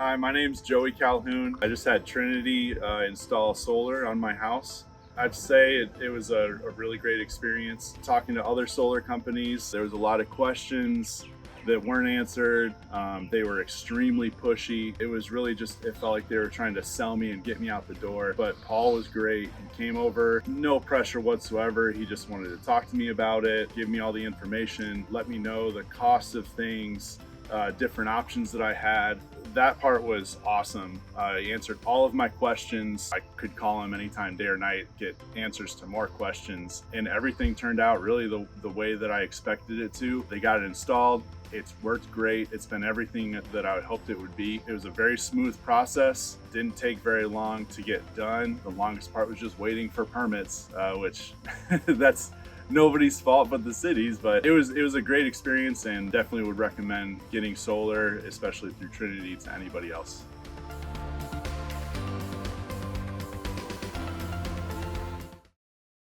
Hi, my name's Joey Calhoun. I just had Trinity install solar on my house. I'd say it was a really great experience talking to other solar companies. There was a lot of questions that weren't answered. They were extremely pushy. It was really just, it felt like they were trying to sell me and get me out the door. But Paul was great. He came over, no pressure whatsoever. He just wanted to talk to me about it, give me all the information, let me know the cost of things, different options that I had. That part was awesome. He answered all of my questions. I could call him anytime, day or night, get answers to more questions, and everything turned out really the way that I expected it to. They got it installed. It's worked great. It's been everything that I hoped it would be. It was a very smooth process. Didn't take very long to get done. The longest part was just waiting for permits, which that's nobody's fault but the city's. But it was a great experience, and definitely would recommend getting solar, especially through Trinity, to anybody else.